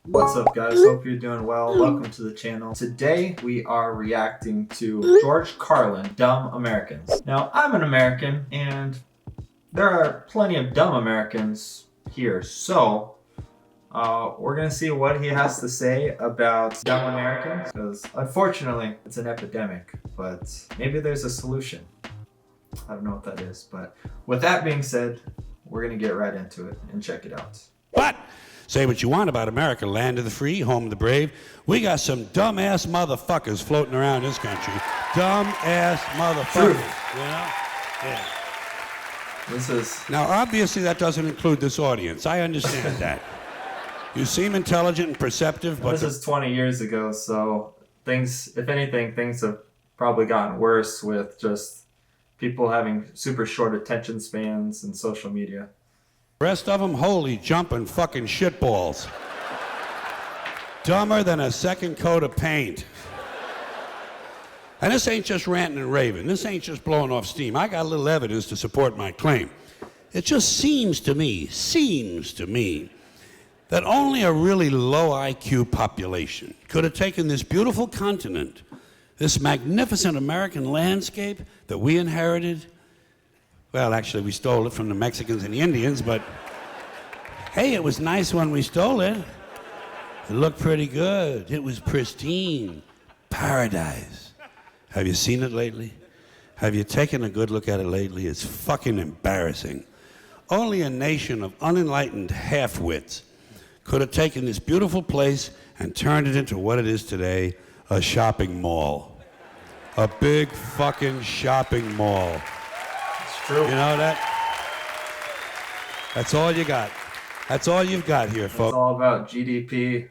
What's up, guys? Hope you're doing well. Welcome to the channel. Today we are reacting to George Carlin, Dumb Americans. Now, I'm an American and there are plenty of dumb Americans here, so we're gonna see what he has to say about dumb Americans, because unfortunately it's an epidemic, but maybe there's a solution. I don't know what that is, but with that being said, we're gonna get right into it and check it out. But say what you want about America, land of the free, home of the brave. We got some dumbass motherfuckers floating around this country. Dumbass motherfuckers. You know? Yeah. This is... Now, obviously, that doesn't include this audience. I understand that. You seem intelligent and perceptive, but... This is 20 years ago, so things, if anything, things have probably gotten worse with just people having super short attention spans and social media. The rest of them, holy jumping fucking shitballs. Dumber than a second coat of paint. And this ain't just ranting and raving. This ain't just blowing off steam. I got a little evidence to support my claim. It just seems to me, that only a really low IQ population could have taken this beautiful continent, this magnificent American landscape that we inherited. Well, actually, we stole it from the Mexicans and the Indians, but hey, it was nice when we stole it. It looked pretty good. It was pristine. Paradise. Have you seen it lately? Have you taken a good look at it lately? It's fucking embarrassing. Only a nation of unenlightened half-wits could have taken this beautiful place and turned it into what it is today, a shopping mall. A big fucking shopping mall. True. You know that? That's all you got. That's all you've got here, folks. It's all about GDP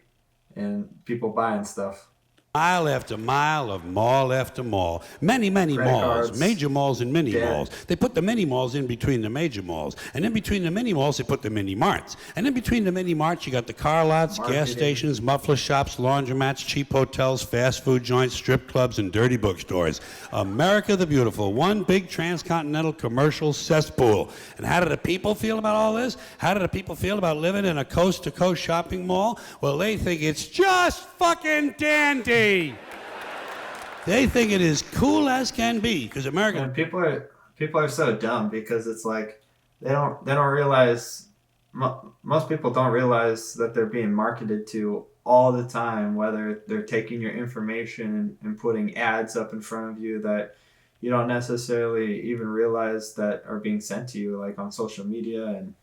and people buying stuff. Mile after mile of mall after mall. Many malls. Cards. Major malls and mini Yeah. malls. They put the mini malls in between the major malls. And in between the mini malls, they put the mini marts. And in between the mini marts, you got the car lots, gas stations, muffler shops, laundromats, cheap hotels, fast food joints, strip clubs, and dirty bookstores. America the Beautiful. One big transcontinental commercial cesspool. And how do the people feel about all this? How do the people feel about living in a coast-to-coast shopping mall? Well, they think it's just fucking dandy. They think it is cool as can be, because America. And people are so dumb, because it's like they don't realize, most people don't realize that they're being marketed to all the time, whether they're taking your information and putting ads up in front of you that you don't necessarily even realize that are being sent to you, like on social media. And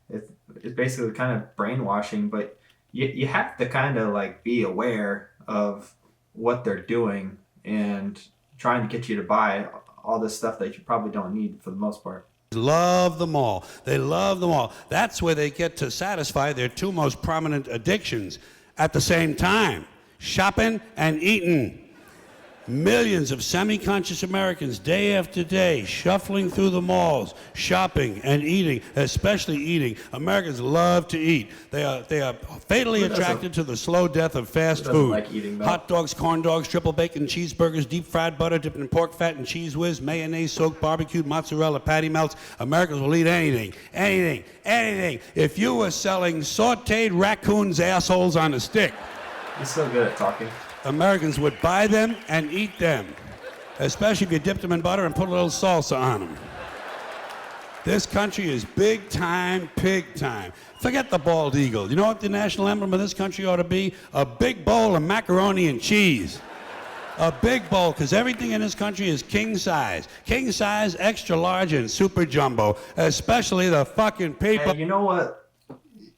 it's basically kind of brainwashing, but you have to kind of like be aware of what they're doing and trying to get you to buy all this stuff that you probably don't need for the most part. Love them all. They love them all. That's where they get to satisfy their two most prominent addictions at the same time: shopping and eating. Millions of semi-conscious Americans, day after day, shuffling through the malls, shopping and eating, especially eating. Americans love to eat. They are fatally attracted to the slow death of fast food. Like eating, though? Hot dogs, corn dogs, triple bacon cheeseburgers, deep fried butter dipped in pork fat and cheese whiz, mayonnaise soaked barbecued mozzarella patty melts. Americans will eat anything. If you were selling sauteed raccoons' assholes on a stick, You're so good at talking. Americans would buy them and eat them, especially if you dipped them in butter and put a little salsa on them. This country is big time, pig time. Forget the bald eagle. You know what the national emblem of this country ought to be? A big bowl of macaroni and cheese. A big bowl, because everything in this country is king size. King size, extra large, and super jumbo, especially the fucking people. And you know what?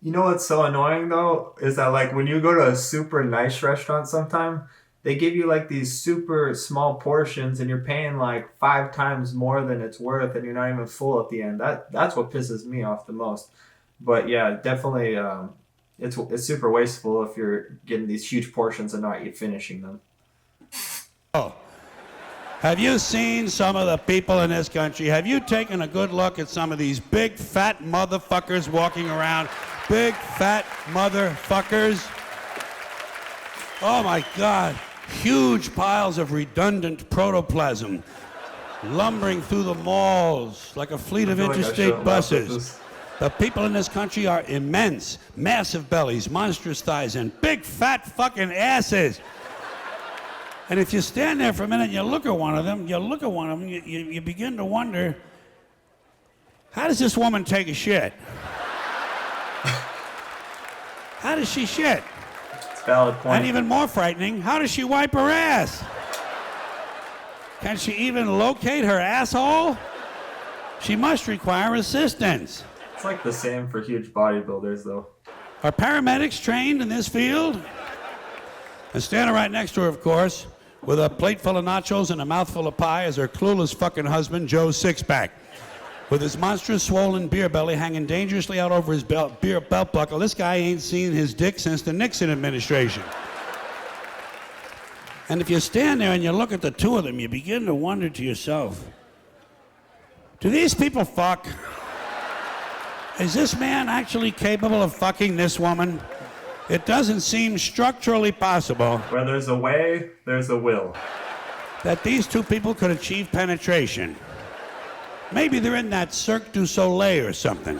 You know what's so annoying, though, is that like when you go to a super nice restaurant sometime, they give you like these super small portions and you're paying like 5 times more than it's worth, and you're not even full at the end. That's what pisses me off the most. But yeah, definitely it's super wasteful if you're getting these huge portions and not finishing them. Oh. Have you seen some of the people in this country? Have you taken a good look at some of these big fat motherfuckers walking around? Big fat motherfuckers. Oh my God. Huge piles of redundant protoplasm lumbering through the malls like a fleet of interstate buses. The people in this country are immense, massive bellies, monstrous thighs, and big fat fucking asses. And if you stand there for a minute and you look at one of them, you begin to wonder, how does this woman take a shit? How does she shit? It's a valid point. And even more frightening, how does she wipe her ass? Can she even locate her asshole? She must require assistance. It's like the same for huge bodybuilders, though. Are paramedics trained in this field? And standing right next to her, of course, with a plate full of nachos and a mouthful of pie is her clueless fucking husband, Joe Sixpack. With his monstrous swollen beer belly hanging dangerously out over his belt buckle, this guy ain't seen his dick since the Nixon administration. And if you stand there and you look at the two of them, you begin to wonder to yourself, do these people fuck? Is this man actually capable of fucking this woman? It doesn't seem structurally possible. Where there's a way, there's a will. That these two people could achieve penetration. Maybe they're in that Cirque du Soleil or something.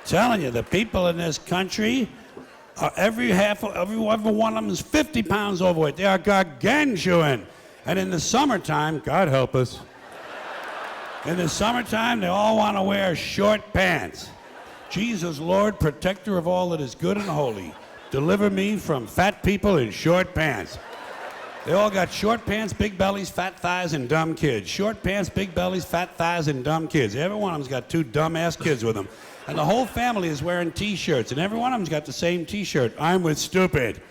Telling you, the people in this country, every one of them is 50 pounds overweight. They are gargantuan. And in the summertime, God help us, in the summertime, they all want to wear short pants. Jesus, Lord, protector of all that is good and holy, deliver me from fat people in short pants. They all got short pants, big bellies, fat thighs, and dumb kids. Short pants, big bellies, fat thighs, and dumb kids. Every one of them's got two dumb-ass kids with them. And the whole family is wearing T-shirts, and every one of them's got the same T-shirt. I'm with stupid.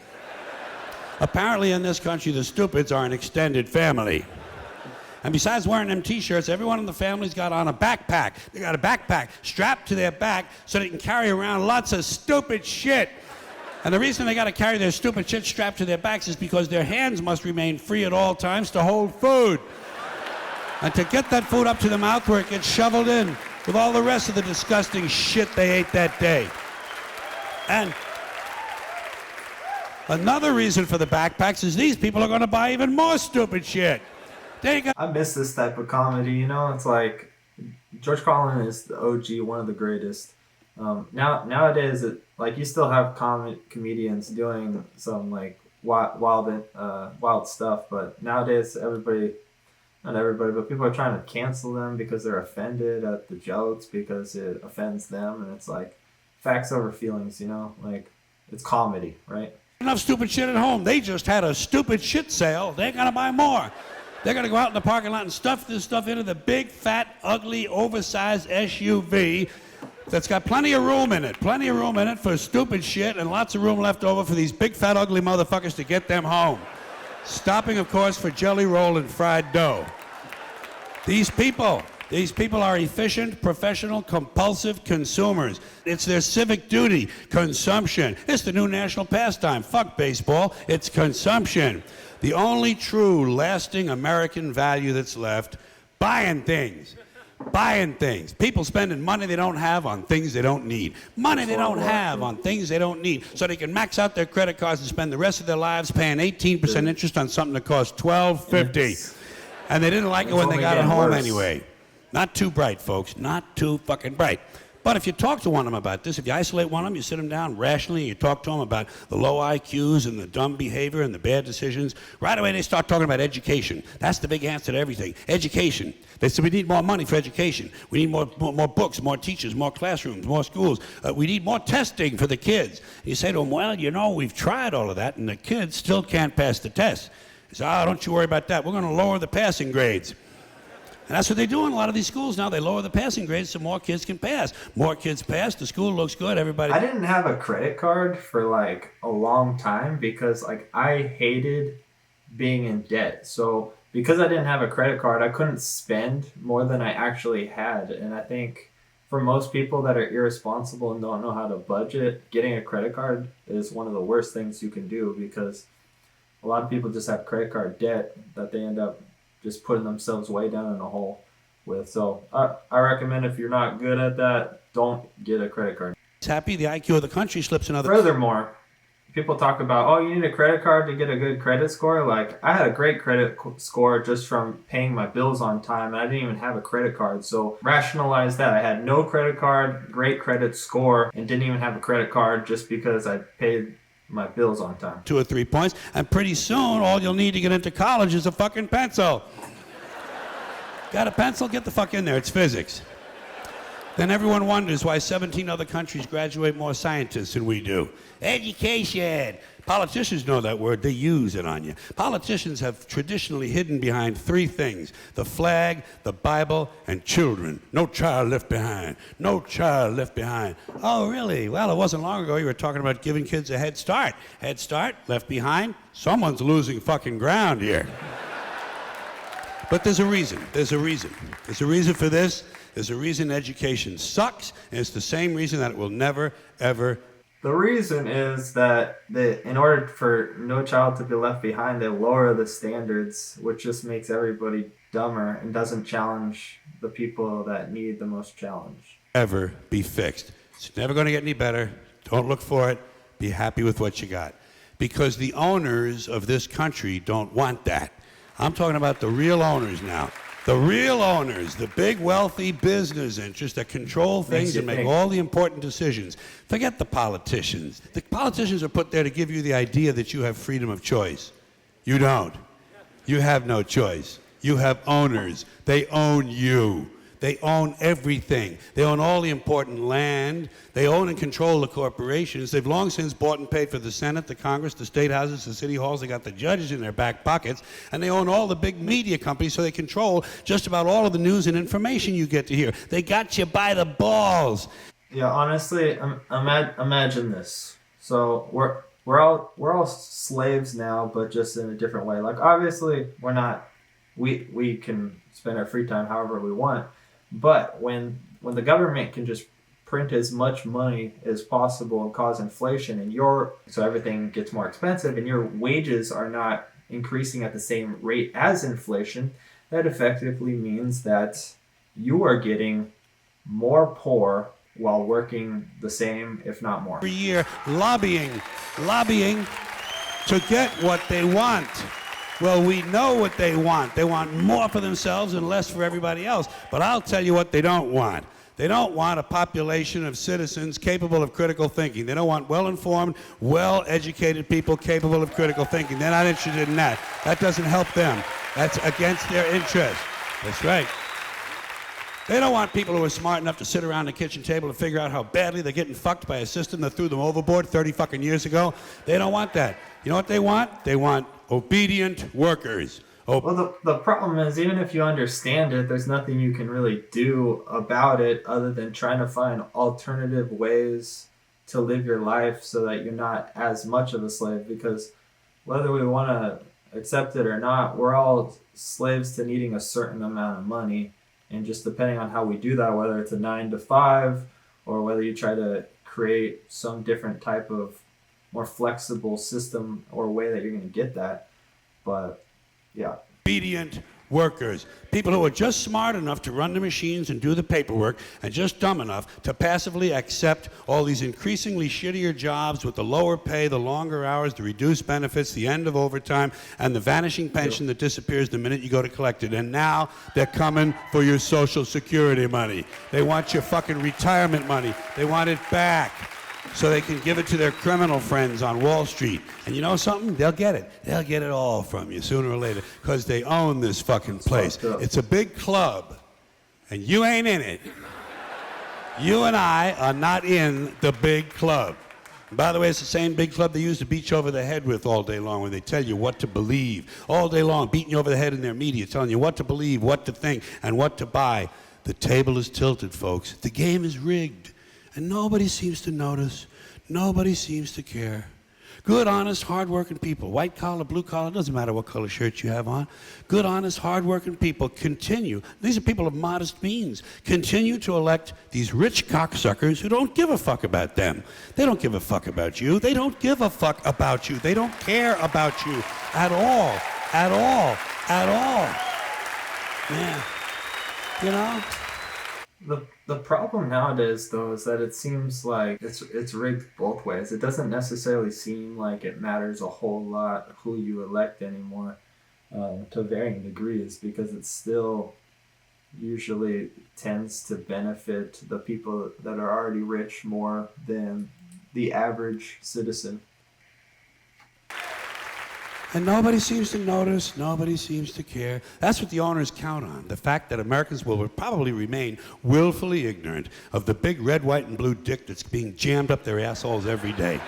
Apparently in this country, the stupids are an extended family. And besides wearing them T-shirts, everyone in the family's got on a backpack. They got a backpack strapped to their back so they can carry around lots of stupid shit. And the reason they got to carry their stupid shit strapped to their backs is because their hands must remain free at all times to hold food. And to get that food up to the mouth where it gets shoveled in with all the rest of the disgusting shit they ate that day. And another reason for the backpacks is these people are going to buy even more stupid shit. I miss this type of comedy, you know? It's like, George Carlin is the OG, one of the greatest. Nowadays, you still have comedians doing some, like, wild stuff, but nowadays not everybody, but people are trying to cancel them because they're offended at the jokes because it offends them, and it's like, facts over feelings, you know? Like, it's comedy, right? Enough stupid shit at home. They just had a stupid shit sale. They're going to buy more. They're going to go out in the parking lot and stuff this stuff into the big, fat, ugly, oversized SUV that's got plenty of room in it for stupid shit and lots of room left over for these big, fat, ugly motherfuckers to get them home. Stopping, of course, for jelly roll and fried dough. These people are efficient, professional, compulsive consumers. It's their civic duty, consumption. It's the new national pastime. Fuck baseball, it's consumption. The only true, lasting American value that's left, buying things. People spending money they don't have on things they don't need. Money they don't have on things they don't need. So they can max out their credit cards and spend the rest of their lives paying 18% interest on something that costs $12.50. And they didn't like it when they got it home anyway. Not too bright, folks. Not too fucking bright. But if you talk to one of them about this, if you isolate one of them, you sit them down rationally, you talk to them about the low IQs and the dumb behavior and the bad decisions, right away they start talking about education. That's the big answer to everything. Education. They say we need more money for education. We need more books, more teachers, more classrooms, more schools. We need more testing for the kids. And you say to them, well, you know, we've tried all of that, and the kids still can't pass the test. They say, don't you worry about that. We're going to lower the passing grades. And that's what they do in a lot of these schools now. They lower the passing grades so more kids can pass. More kids pass, the school looks good, everybody... I didn't have a credit card for, like, a long time because, like, I hated being in debt. So, because I didn't have a credit card, I couldn't spend more than I actually had. And I think for most people that are irresponsible and don't know how to budget, getting a credit card is one of the worst things you can do because a lot of people just have credit card debt that they end up just putting themselves way down in a hole with. So I recommend if you're not good at that, don't get a credit card. It's happy the IQ of the country slips another... Furthermore, people talk about, oh, you need a credit card to get a good credit score. Like, I had a great credit score just from paying my bills on time, and I didn't even have a credit card. So rationalize that. I had no credit card, great credit score, and didn't even have a credit card just because I paid my bills on time. 2 or 3 points, and pretty soon all you'll need to get into college is a fucking pencil. Got a pencil? Get the fuck in there. It's physics. Then everyone wonders why 17 other countries graduate more scientists than we do. Education. Politicians know that word. They use it on you. Politicians have traditionally hidden behind 3 things: the flag, the Bible, and children. No child left behind. No child left behind. Oh, really? Well, it wasn't long ago you were talking about giving kids a head start. Head start, left behind. Someone's losing fucking ground here. But there's a reason. There's a reason. There's a reason for this. There's a reason education sucks, and it's the same reason that it will never, ever. The reason is that in order for no child to be left behind, they lower the standards, which just makes everybody dumber and doesn't challenge the people that need the most challenge. Ever be fixed. It's never going to get any better. Don't look for it. Be happy with what you got. Because the owners of this country don't want that. I'm talking about the real owners now. The real owners, the big wealthy business interests that control things and make all the important decisions. Forget the politicians. The politicians are put there to give you the idea that you have freedom of choice. You don't. You have no choice. You have owners. They own you. They own everything. They own all the important land. They own and control the corporations. They've long since bought and paid for the Senate, the Congress, the state houses, the city halls. They got the judges in their back pockets. And they own all the big media companies, so they control just about all of the news and information you get to hear. They got you by the balls. Yeah, honestly, imagine this. So we're all slaves now, but just in a different way. Like, obviously, we're not. We can spend our free time however we want. But when the government can just print as much money as possible and cause inflation, and so everything gets more expensive, and your wages are not increasing at the same rate as inflation, that effectively means that you are getting more poor while working the same, if not more. Every year, lobbying to get what they want. Well, we know what they want. They want more for themselves and less for everybody else. But I'll tell you what they don't want. They don't want a population of citizens capable of critical thinking. They don't want well-informed, well-educated people capable of critical thinking. They're not interested in that. That doesn't help them. That's against their interest. That's right. They don't want people who are smart enough to sit around the kitchen table and figure out how badly they're getting fucked by a system that threw them overboard 30 fucking years ago. They don't want that. You know what they want? They want obedient workers. Well, the problem is, even if you understand it, there's nothing you can really do about it other than trying to find alternative ways to live your life so that you're not as much of a slave. Because whether we want to accept it or not, we're all slaves to needing a certain amount of money. And just depending on how we do that, whether it's a 9 to 5 or whether you try to create some different type of more flexible system or way that you're going to get that. But yeah. Obedient workers. People who are just smart enough to run the machines and do the paperwork and just dumb enough to passively accept all these increasingly shittier jobs with the lower pay, the longer hours, the reduced benefits, the end of overtime, and the vanishing pension that disappears the minute you go to collect it. And now they're coming for your Social Security money. They want your fucking retirement money. They want it back so they can give it to their criminal friends on Wall Street. And you know something? They'll get it. They'll get it all from you sooner or later because they own this fucking place. It's a big club, and you ain't in it. You and I are not in the big club. And by the way, it's the same big club they use to beat you over the head with all day long when they tell you what to believe. All day long, beating you over the head in their media, telling you what to believe, what to think, and what to buy. The table is tilted, folks. The game is rigged. And nobody seems to notice. Nobody seems to care. Good, honest, hard-working people, white collar, blue collar, doesn't matter what color shirt you have on. Good, honest, hard-working people continue. These are people of modest means. Continue to elect these rich cocksuckers who don't give a fuck about them. They don't give a fuck about you. They don't give a fuck about you. They don't care about you at all. At all. At all. Yeah. You know? The problem nowadays, though, is that it seems like it's rigged both ways. It doesn't necessarily seem like it matters a whole lot who you elect anymore, to varying degrees, because it still usually tends to benefit the people that are already rich more than the average citizen. And nobody seems to notice, nobody seems to care. That's what the owners count on, the fact that Americans will probably remain willfully ignorant of the big red, white, and blue dick that's being jammed up their assholes every day.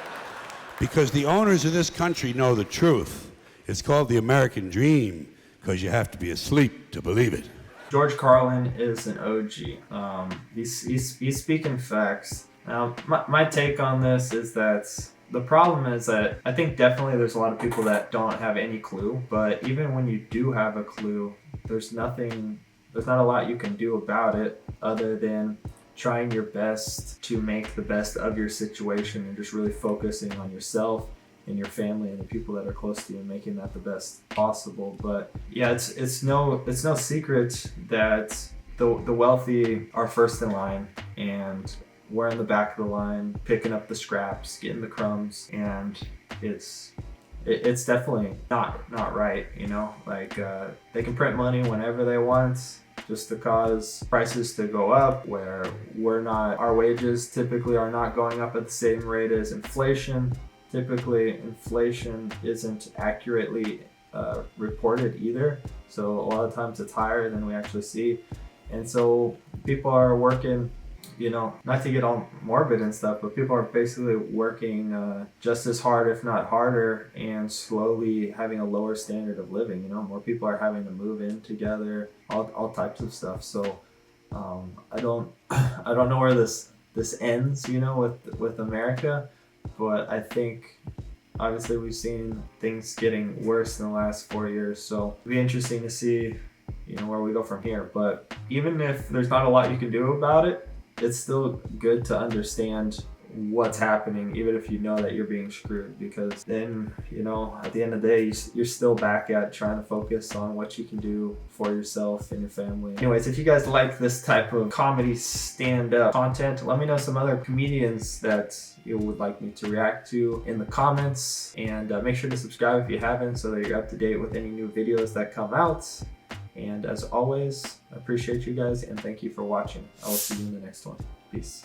Because the owners of this country know the truth. It's called the American dream, because you have to be asleep to believe it. George Carlin is an OG. He's speaking facts. Now, my take on this is that the problem is that I think definitely there's a lot of people that don't have any clue, but even when you do have a clue, there's not a lot you can do about it other than trying your best to make the best of your situation and just really focusing on yourself and your family and the people that are close to you and making that the best possible. But yeah, it's no secret that the wealthy are first in line, and we're in the back of the line, picking up the scraps, getting the crumbs, and it's definitely not right, you know? Like, they can print money whenever they want just to cause prices to go up, where our wages typically are not going up at the same rate as inflation. Typically, inflation isn't accurately reported either, so a lot of times it's higher than we actually see. And so people are working, you know, not to get all morbid and stuff, but people are basically working just as hard, if not harder, and slowly having a lower standard of living. You know, more people are having to move in together, all types of stuff. So I don't know where this ends, you know, with America, but I think obviously we've seen things getting worse in the last 4 years. So it'll be interesting to see, you know, where we go from here. But even if there's not a lot you can do about it, it's still good to understand what's happening, even if you know that you're being screwed, because then, you know, at the end of the day, you're still back at trying to focus on what you can do for yourself and your family. Anyways, if you guys like this type of comedy stand-up content, let me know some other comedians that you would like me to react to in the comments, and make sure to subscribe if you haven't, so that you're up to date with any new videos that come out. And as always, I appreciate you guys, and thank you for watching. I will see you in the next one. Peace.